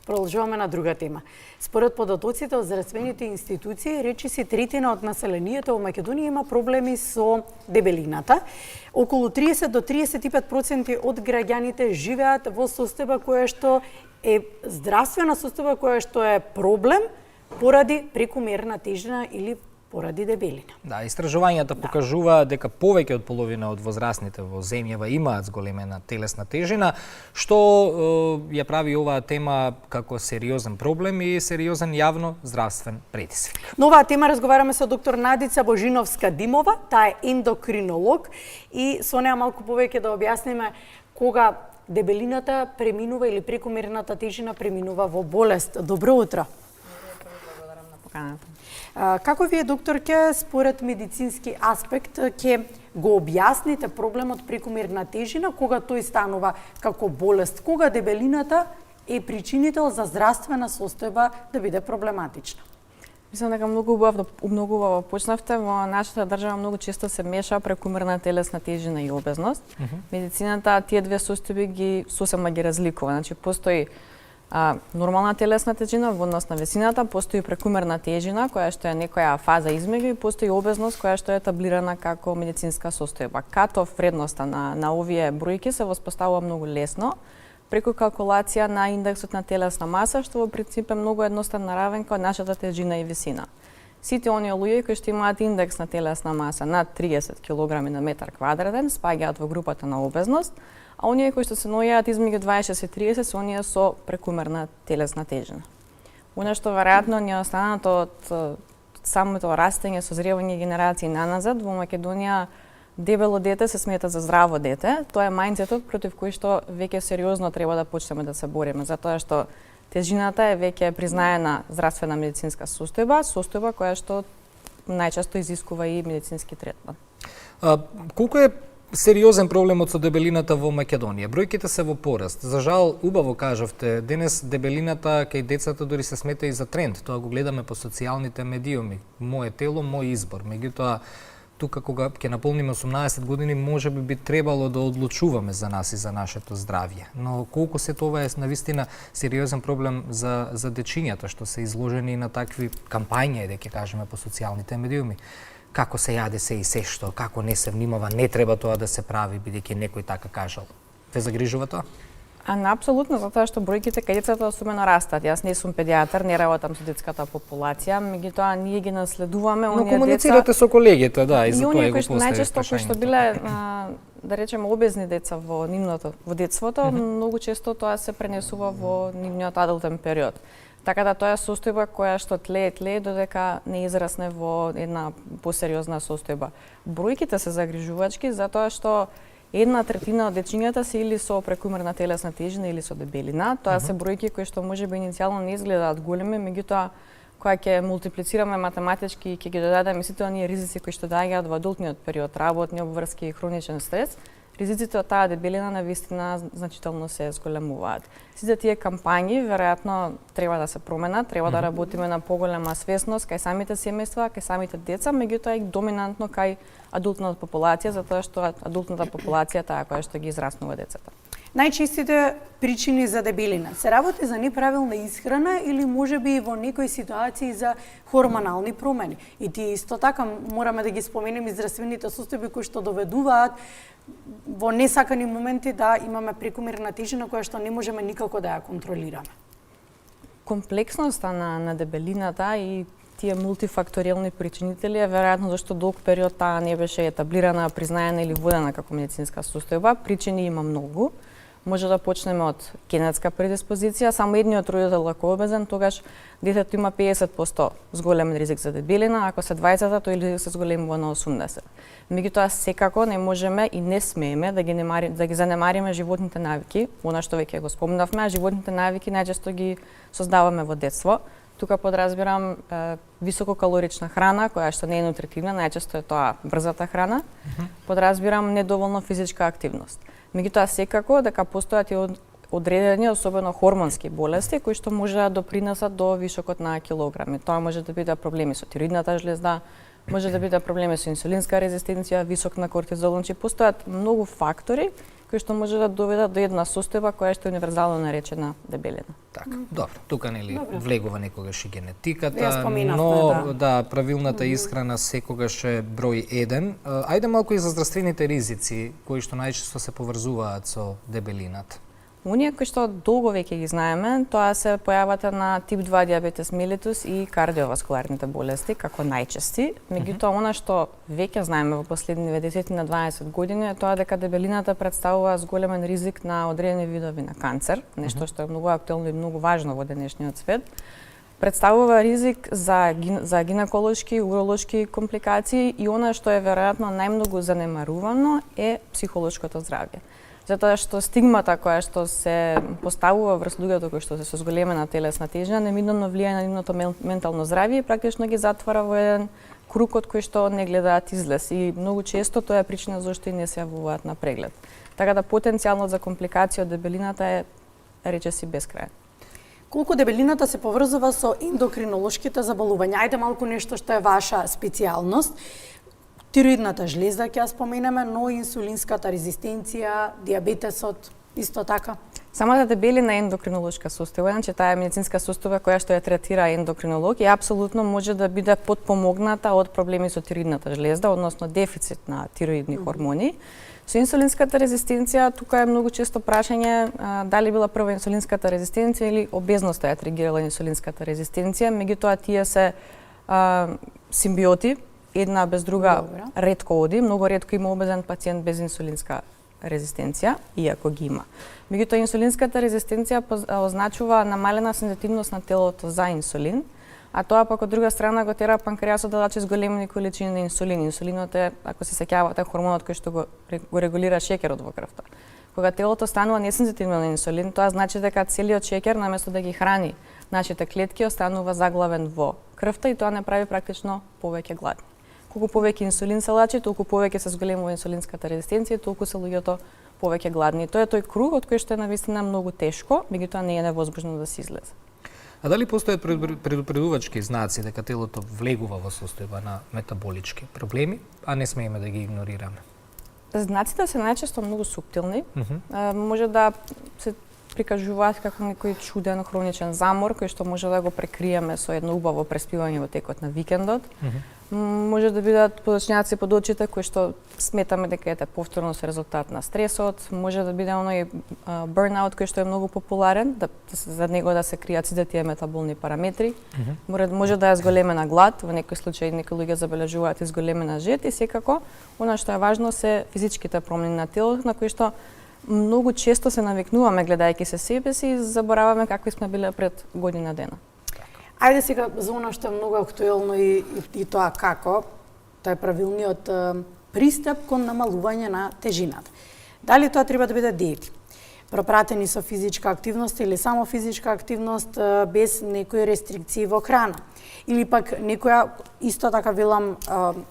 Продолжуваме на друга тема. Според податоците од здравствените институции, речиси третина од населението во Македонија има проблеми со дебелината. Околу 30 до 35% од граѓаните живеат во состојба која што е здравствена состојба која што е проблем поради прекумерна тежина или поради дебелина. Да, истражувањата покажуваат дека повеќе од половина од возрастните во земјава имаат зголемена телесна тежина, што ја прави оваа тема како сериозен проблем и сериозен јавно здравствен притиск. На оваа тема разговараме со доктор Надица Божиновска-Димова, таа е ендокринолог и со неа малку повеќе да објасниме кога дебелината преминува или прекумерната тежина преминува во болест. Добро утро. Благодарам на поканата. Како вие, докторке, според медицински аспект, ќе го објасните проблемот прекумерна тежина, кога тој станува како болест, кога дебелината е причинител за здравствена состојба да биде проблематична? Мислам дека многу убаво почнавте. Во нашата држава многу често се меша прекумерна телесна тежина и обезност. Медицината тие две состојби ги сосема ги разликува. Значи постои нормална телесна тежина во однос на висината, постои прекумерна тежина која што е некоја фаза измеѓу и постои обезност која што е таблирана како медицинска состојба. Катов вредноста на овие бројки се воспоставува многу лесно преку калкулација на индексот на телесна маса, што во принцип е многу едноставна равенка од нашата тежина и висина. Сите оние луѓе кои што имаат индекс на телесна маса над 30 кг на метар квадратен спаѓаат во групата на обезност, а оние кои што се наоѓаат измеѓу 26 и 30 се оние со прекумерна телесна тежина. Она што веројатно ни е останато од самото растење, созревање генерации наназад, во Македонија дебело дете се смета за здраво дете. Тоа е мајндсетот против кој што веќе сериозно треба да почнеме да се бориме, затоа што тежината е веќе признаена здравствена медицинска состојба која што најчесто изискува и медицински третман. Колку е сериозен проблемот со дебелината во Македонија? Бројките се во пораст. За жал, убаво кажавте, денес дебелината кај децата дури се смета и за тренд. Тоа го гледаме по социјалните медиуми. Моје тело, мој избор. Меѓутоа, тука кога ќе наполниме 18 години, може би требало да одлучуваме за нас и за нашето здравје. Но колку се тоа е навистина сериозен проблем за дечињата што се изложени на такви кампањи, да ќе кажеме по социјалните медиуми. Како се јаде се и се што, како не се внимава, не треба тоа да се прави, бидејќи некој така кажал. Ве загрижува тоа? Апсолутно, затоа што бројките кај децата особено растат. Јас не сум педијатар, не работам со детската популација, меѓутоа ние ги наследуваме оние деца. Но комуницирате со колегите, да, и за тоа го поставите најчесто кои што биле да речеме обезни деца во детството, многу често тоа се пренесува во нивниот адултен период. Така да тоа е состојба која што тлее додека не израсне во една посериозна состојба. Бројките се загрижувачки затоа што 1/3 од дечињата се или со прекумерна телесна тежина или со дебелина. Тоа се бројки кои што можеби иницијално не изгледаат големи, меѓутоа кога ќе мултиплицираме математички и ќе ги додадеме сите оние ризици кои што доаѓаат во адултниот период, работни обврски и хроничен стрес, ризиците од таа дебелина навистина значително се зголемуваат. Сите тие кампањи веројатно треба да се променат, треба да работиме на поголема свесност кај самите семејства, кај самите деца, меѓутоа и доминантно кај адултната популација, затоа што адултната популација таа која што ги израснува децата. Најчестите причини за дебелина се работи за неправилна исхрана или можеби во некои ситуации за хормонални промени. И тие исто така мораме да ги споменеме здравствените состојби кои што доведуваат во несакани моменти да имаме прекумерна тежина која што не можеме никако да ја контролираме. Комплексноста на дебелината и тие мултифакторијални причинители е веројатно зашто долг период таа не беше етаблирана, признаена или водена како медицинска состојба. Причини има многу. Може да почнеме од генетска предиспозиција. Само едниот родител ако е обезен, тогаш детето има 50% зголемен ризик за дебелина, ако се двајцата, тој ризик се зголемува на 80%. Меѓутоа секако не можеме и не смееме да ги занемариме животните навики, она што веќе го спомнавме, а животните навики најчесто ги создаваме во детство. Тука подразбирам висококалорична храна, која што не е нутритивна, најчесто е тоа брзата храна. Подразбирам недоволно физичка активност. Меѓутоа секако дека постојат и одредени, особено хормонски болести, кои што може да допринесат до вишокот на килограми. Тоа може да биде проблеми со тироидната жлезда, може да биде проблеми со инсулинска резистенција, висок на кортизол, значи постојат многу фактори кои што може да доведат до една состојба која што е универзално наречена дебелина. Така, добро, тука нели влегува некогаш и генетиката, Ја споменавте, но да, правилната исхрана секогаш е број 1. Ајде малку и за здравствените ризици кои што најчесто се поврзуваат со дебелината. Оние кои што долго веќе ги знаеме, тоа се појавата на тип 2 диабетес мелитус и кардиоваскуларните болести како најчести. Меѓутоа, она што веќе знаеме во последниве 10 на 20 години е тоа дека дебелината представува зголемен ризик на одредени видови на канцер, нешто што е многу актуелно и многу важно во денешниот свет. Представува ризик за гинеколошки, уролошки компликации и она што е веројатно најмногу занемарувано е психолошкото здравје. Затоа што стигмата која што се поставува врз луѓето кои што се со зголемена телесна тежина неминуно влијае на нивното ментално здравје и практично ги затвара во еден круг од кој што не гледаат излез и многу често тоа е причина зашто и не се јавуваат на преглед. Така да потенцијално за компликација од дебелината е речиси бескрајен. Колку дебелината се поврзува со ендокринолошките заболувања? Ајде малку нешто што е ваша специјалност. Тироидната жлеза ќе ја споменеме, но инсулинската резистенција, диабетесот, исто така. Самата дебелина е ендокринолошка состојба, значи таа е медицинска состојба која што ја третира ендокринолог и апсолутно може да биде потпомогната од проблеми со тироидната жлеза, односно дефицит на тироидни хормони. Со инсулинската резистенција, тука е многу често прашање дали била прва инсулинската резистенција или обезноста ја тригирала инсулинската резистенција, меѓутоа тие се симбиоти, една без друга ретко оди, многу ретко има обезен пациент без инсулинска резистенција, иако ги има. Меѓутоа, инсулинската резистенција означува намалена сензитивност на телото за инсулин, а тоа пак од друга страна го тера панкреасот да дачи зголемени количини на инсулин. Инсулинот е, ако се сеќавате, хормонот кој што го регулира шеќерот во крвта. Кога телото станува несензитивно на инсулин, тоа значи дека целиот шеќер наместо да ги храни нашите клетки останува заглавен во крвта и тоа не прави практично повеќе гладни. Колку повеќе инсулин се лачи, толку повеќе се зголемува инсулинската резистенција, толку се луѓето повеќе гладни. Тоа е тој круг од кој што е навистина многу тешко, меѓутоа не е невозможно да се излезе. А дали постојат предупредувачки знаци дека телото влегува во состојба на метаболички проблеми, а не смееме да ги игнорираме? Знаците се најчесто многу суптилни. Може да се прикажуваат како некој чуден хроничен замор кој што може да го прекриеме со едно убаво преспивање во текот на викендот. Може да бидат подочњаци под очите кои што сметаме дека е повторно со резултат на стресот, може да биде оној burnout кој што е многу популарен, за него да се кријат сите тие метаболни параметри. Може да е зголемена глад, во некој случај некои луѓе забележуваат и зголемена жед и секако она што е важно се физичките промени на телото на кои што многу често се навикнуваме гледајќи се себе си и забораваме какви сме биле пред година дена. Ајде сега за она што е многу актуелно и тоа како, тоа е правилниот пристап кон намалување на тежината. Дали тоа треба да биде диети, пропратени со физичка активност или само физичка активност без некои рестрикции во храна. Или пак некоја, исто така велам,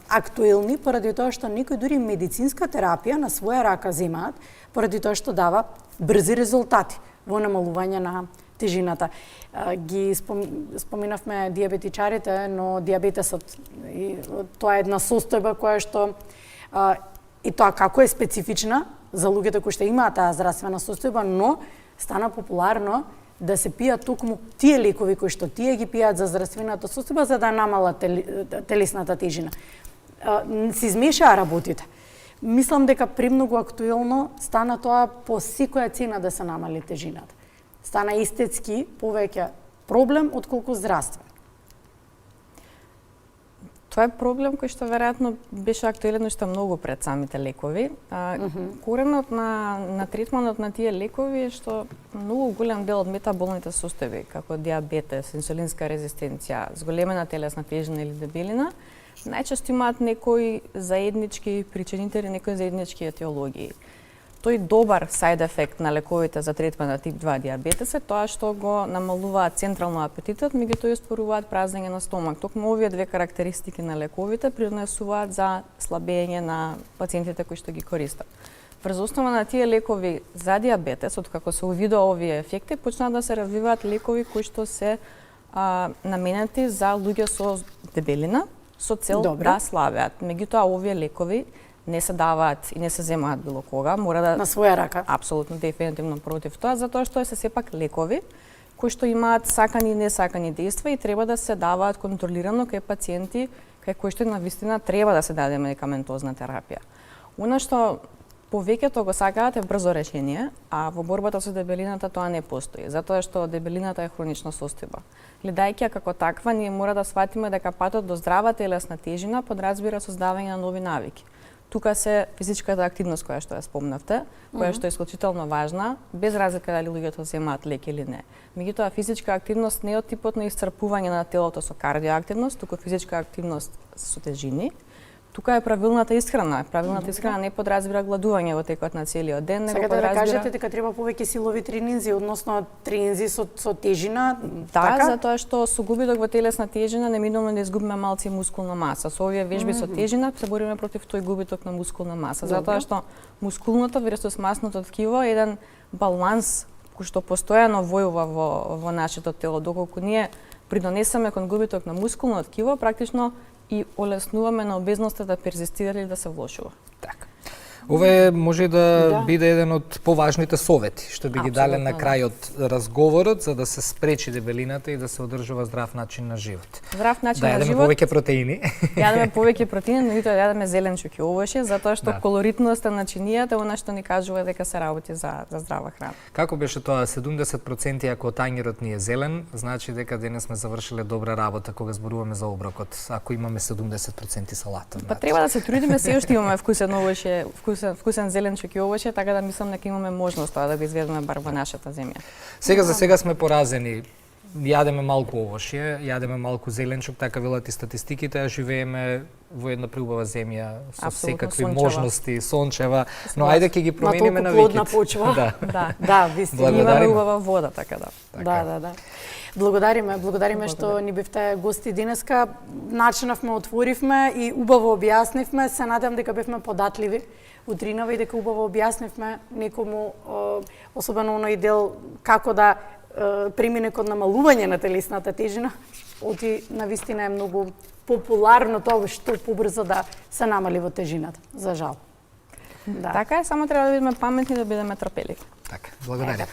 актуелни, поради тоа што некои дури медицинска терапија на своја рака земаат, поради тоа што дава брзи резултати во намалување на тежината. Ги споменавме диабетичарите, но диабетесот тоа е една состојба која што и тоа како е специфична за луѓето кои што имаат таа здравствена состојба, но стана популарно да се пијат токму тие лекови кои што тие ги пијат за здравствената состојба за да намалат телесната тежина. Се измешаа работите. Мислам дека премногу актуелно стана тоа по секоја цена да се намали тежината. Стана естетски повеќе проблем отколку здравствен. Тоа е проблем кој што веројатно беше актуелен уште многу пред самите лекови. Коренот на третманот на тие лекови е што многу голем дел од метаболните состојби, како диабетес, инсулинска резистенција, зголемена телесна тежина или дебелина, најчесто имаат некои заеднички причинители, некои заеднички етиологии. Тој добар side ефект на лековите за третман на тип 2 диабетес е тоа што го намалуваат централно апетитот, меѓутоа успоруваат празнење на стомак. Токму овие две карактеристики на лековите придонесуваат за слабење на пациентите кои што ги користат. Врз основа на тие лекови за диабетес, откако се увидоа овие ефекти, почнаа да се развиваат лекови кои што се наменети за луѓе со дебелина, со цел да слабеат. Меѓутоа овие лекови не се даваат и не се земаат било кога, мора да на своја рака. Апсолутно, дефинитивно против тоа, затоа што се сепак лекови кои што имаат сакани и несакани дејства и треба да се даваат контролирано кај пациенти кај кои што навистина треба да се даде медикаментозна терапија. Она што повеќето го сакаат е брзо решение, а во борбата со дебелината тоа не постои, затоа што дебелината е хронична состојба. Гледајќи ја како таква, ние мора да сватиме дека патот до здрава телесна тежина подразбира создавање на нови навики. Тука се физичката активност која што ја спомнавте, која што е исклучително важна, без разлика дали луѓето земаат лек или не. Меѓутоа, физичка активност не е од типот на исцрпување на телото со кардиоактивност, туку физичка активност со тежини. Тука е правилната исхрана. Правилната исхрана не подразбира гладување во текот на целиот ден, него подразбира... подразбира... да кажете дека треба повеќе силови тренинзи, односно тренинзи со тежина, Да, така? затоа што со губиток во телесна тежина неминуваме да изгубиме малци мускулна маса. Со овие вежби со тежина се бориме против тој губиток на мускулна маса. Затоа што мускулното versus масното ткиво е еден баланс кој што постојано војува во нашето тело, доколку ние придонесеме кон губиток на мускулно ткиво, практично и олеснуваме на обезноста да перзистира или да се влошува. Така. Ова може да биде еден од поважните совети што би ги дале на крајот разговорот за да се спречи дебелината и да се одржува здрав начин на живот. Здрав начин да на живот. јадеме повеќе протеини. Јадеме повеќе протеини, но да јадеме зеленчук и овошје, затоа што колоритноста на чинијата она што ни кажува дека се работи за здрава храна. Како беше тоа 70% ако тањерот ни е зелен, значи дека денес сме завршиле добра работа кога зборуваме за оброкот, ако имаме 70% салата. Па треба да се трудиме, се уште имаме вкусен овошје, вкусен зеленчук и овошје, така да мислам дека имаме можност тоа да го изведеме бар во нашата земја. Сега за сега сме поразени. Јадеме малку овошје, јадеме малку зеленчук, така велат и статистиките, а живееме во една преубава земја со секакви можности, сончева, но ајде ќе ги промениме навиките. На толку плодна почва. Да, вистина. Имаме убава вода, така да. Да. Благодариме што ни бевте гости денеска. Начинавме, отворивме и убаво објаснивме. Се надевам дека бевме податливи утринава и дека убаво објаснивме некому, особено оној дел како да премине кон намалување на телесната тежина. Оти навистина е многу популарно тоа што побрзо да се намали во тежината, за жал. Така е, само треба да бидеме паметни, да бидеме трпеливи. Така, благодарам.